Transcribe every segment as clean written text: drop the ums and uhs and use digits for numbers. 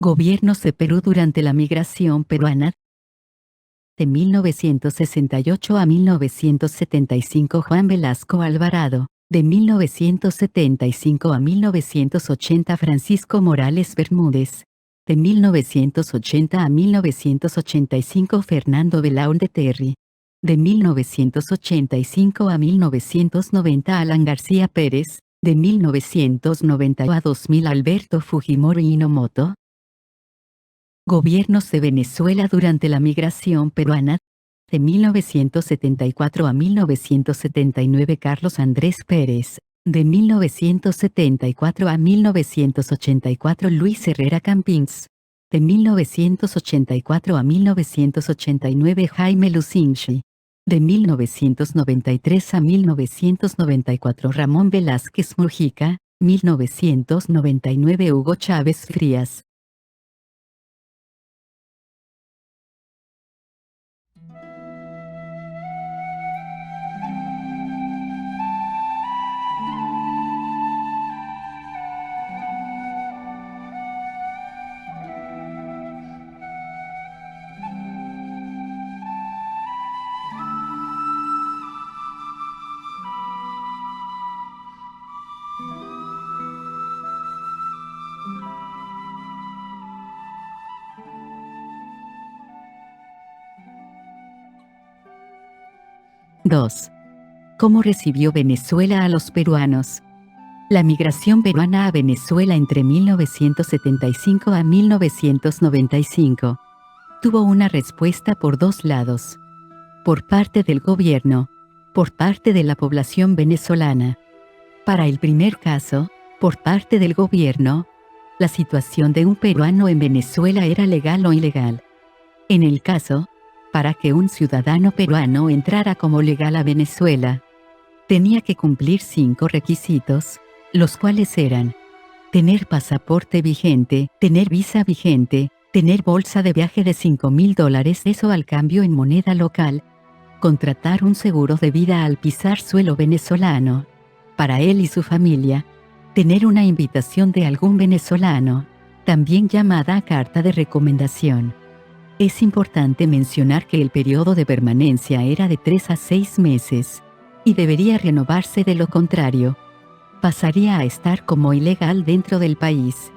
Gobiernos de Perú durante la migración peruana. De 1968 a 1975 Juan Velasco Alvarado. De 1975 a 1980 Francisco Morales Bermúdez. De 1980 a 1985 Fernando Belaúnde Terry. De 1985 a 1990 Alan García Pérez. De 1990 a 2000 Alberto Fujimori Inomoto. Gobiernos de Venezuela durante la migración peruana. De 1974 a 1979 Carlos Andrés Pérez. De 1974 a 1984 Luis Herrera Campins. De 1984 a 1989 Jaime Lucinchi. De 1993 a 1994 Ramón Velázquez Mujica. 1999 Hugo Chávez Frías. (2) ¿Cómo recibió Venezuela a los peruanos? La migración peruana a Venezuela entre 1975 a 1995 tuvo una respuesta por dos lados. Por parte del gobierno, por parte de la población venezolana. Para el primer caso, por parte del gobierno, la situación de un peruano en Venezuela era legal o ilegal. En el caso, para que un ciudadano peruano entrara como legal a Venezuela, tenía que cumplir 5 requisitos, los cuales eran: tener pasaporte vigente, tener visa vigente, tener bolsa de viaje de $5,000, eso al cambio en moneda local, contratar un seguro de vida al pisar suelo venezolano, para él y su familia, tener una invitación de algún venezolano, también llamada carta de recomendación. Es importante mencionar que el periodo de permanencia era de 3 a 6 meses, y debería renovarse, de lo contrario, pasaría a estar como ilegal dentro del país.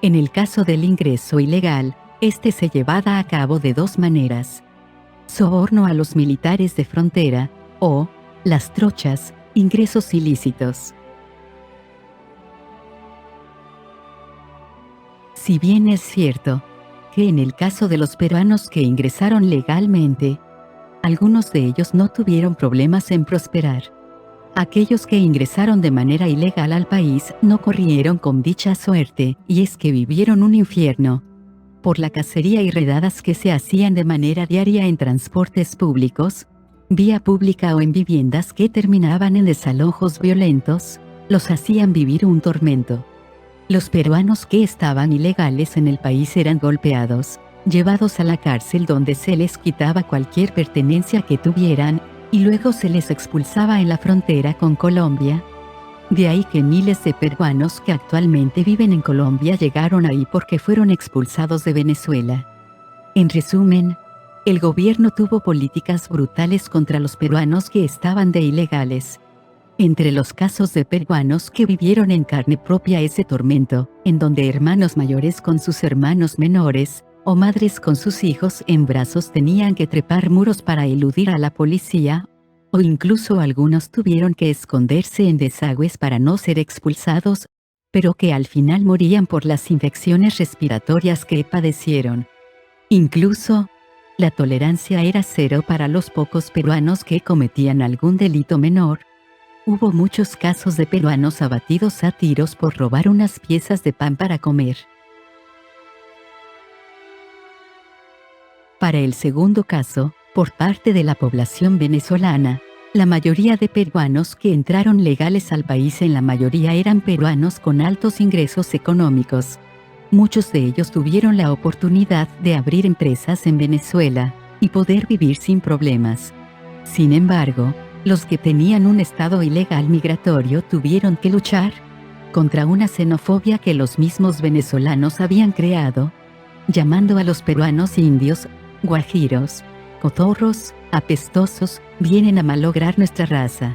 En el caso del ingreso ilegal, este se llevaba a cabo de dos maneras: soborno a los militares de frontera, o, las trochas, ingresos ilícitos. Si bien es cierto que en el caso de los peruanos que ingresaron legalmente, algunos de ellos no tuvieron problemas en prosperar, aquellos que ingresaron de manera ilegal al país no corrieron con dicha suerte, y es que vivieron un infierno por la cacería y redadas que se hacían de manera diaria en transportes públicos, vía pública o en viviendas que terminaban en desalojos violentos, los hacían vivir un tormento. Los peruanos que estaban ilegales en el país eran golpeados, llevados a la cárcel donde se les quitaba cualquier pertenencia que tuvieran, y luego se les expulsaba en la frontera con Colombia. De ahí que miles de peruanos que actualmente viven en Colombia llegaron ahí porque fueron expulsados de Venezuela. En resumen, el gobierno tuvo políticas brutales contra los peruanos que estaban de ilegales. Entre los casos de peruanos que vivieron en carne propia ese tormento, en donde hermanos mayores con sus hermanos menores, o madres con sus hijos en brazos tenían que trepar muros para eludir a la policía, o incluso algunos tuvieron que esconderse en desagües para no ser expulsados, pero que al final morían por las infecciones respiratorias que padecieron. Incluso, la tolerancia era cero para los pocos peruanos que cometían algún delito menor. Hubo muchos casos de peruanos abatidos a tiros por robar unas piezas de pan para comer. Para el segundo caso, por parte de la población venezolana, la mayoría de peruanos que entraron legales al país, en la mayoría eran peruanos con altos ingresos económicos. Muchos de ellos tuvieron la oportunidad de abrir empresas en Venezuela y poder vivir sin problemas. Sin embargo, los que tenían un estado ilegal migratorio tuvieron que luchar contra una xenofobia que los mismos venezolanos habían creado, llamando a los peruanos indios, guajiros, cotorros, apestosos, vienen a malograr nuestra raza.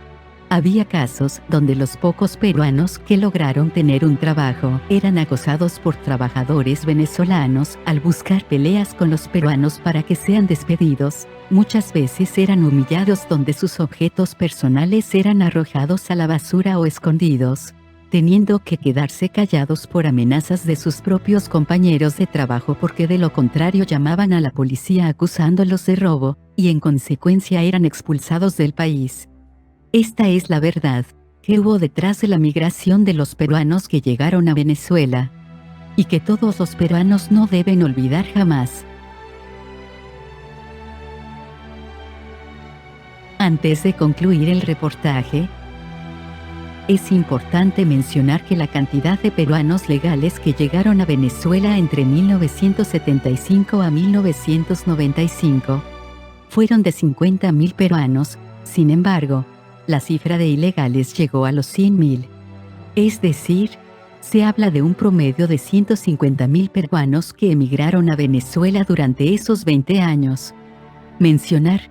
Había casos donde los pocos peruanos que lograron tener un trabajo eran acosados por trabajadores venezolanos al buscar peleas con los peruanos para que sean despedidos. Muchas veces eran humillados donde sus objetos personales eran arrojados a la basura o escondidos, teniendo que quedarse callados por amenazas de sus propios compañeros de trabajo porque de lo contrario llamaban a la policía acusándolos de robo, y en consecuencia eran expulsados del país. Esta es la verdad que hubo detrás de la migración de los peruanos que llegaron a Venezuela, y que todos los peruanos no deben olvidar jamás. Antes de concluir el reportaje, es importante mencionar que la cantidad de peruanos legales que llegaron a Venezuela entre 1975 a 1995 fueron de 50.000 peruanos. Sin embargo, la cifra de ilegales llegó a los 100.000. Es decir, se habla de un promedio de 150.000 peruanos que emigraron a Venezuela durante esos 20 años. Mencionar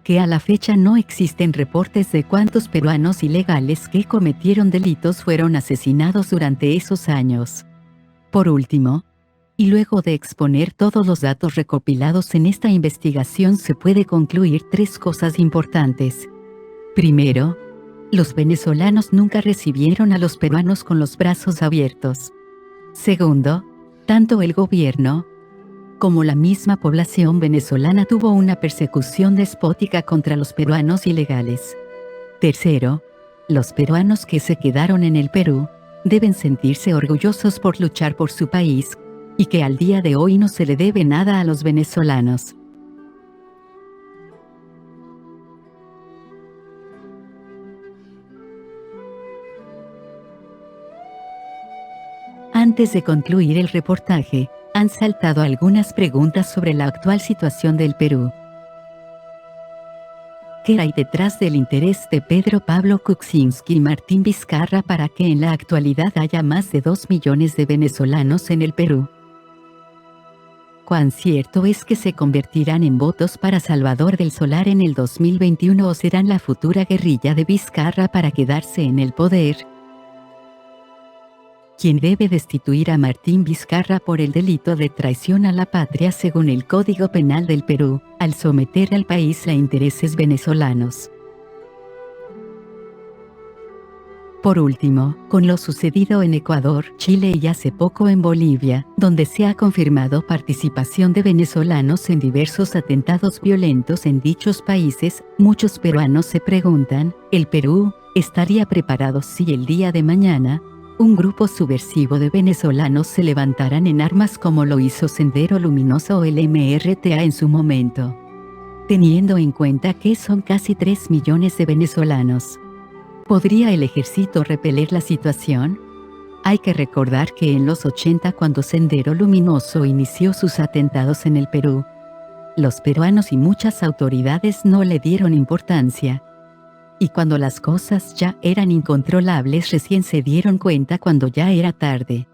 que a la fecha no existen reportes de cuántos peruanos ilegales que cometieron delitos fueron asesinados durante esos años. Por último, y luego de exponer todos los datos recopilados en esta investigación, se puede concluir 3 cosas importantes. Primero, los venezolanos nunca recibieron a los peruanos con los brazos abiertos. Segundo, tanto el gobierno como la misma población venezolana tuvo una persecución despótica contra los peruanos ilegales. Tercero, los peruanos que se quedaron en el Perú deben sentirse orgullosos por luchar por su país, y que al día de hoy no se le debe nada a los venezolanos. Antes de concluir el reportaje, han saltado algunas preguntas sobre la actual situación del Perú. ¿Qué hay detrás del interés de Pedro Pablo Kuczynski y Martín Vizcarra para que en la actualidad haya más de 2 millones de venezolanos en el Perú? ¿Cuán cierto es que se convertirán en votos para Salvador del Solar en el 2021 o serán la futura guerrilla de Vizcarra para quedarse en el poder? ¿Quién debe destituir a Martín Vizcarra por el delito de traición a la patria según el Código Penal del Perú, al someter al país a intereses venezolanos? Por último, con lo sucedido en Ecuador, Chile y hace poco en Bolivia, donde se ha confirmado participación de venezolanos en diversos atentados violentos en dichos países, muchos peruanos se preguntan, ¿el Perú estaría preparado si el día de mañana un grupo subversivo de venezolanos se levantaran en armas como lo hizo Sendero Luminoso o el MRTA en su momento? Teniendo en cuenta que son casi 3 millones de venezolanos, ¿podría el ejército repeler la situación? Hay que recordar que en los 80, cuando Sendero Luminoso inició sus atentados en el Perú, los peruanos y muchas autoridades no le dieron importancia. Y cuando las cosas ya eran incontrolables recién se dieron cuenta cuando ya era tarde.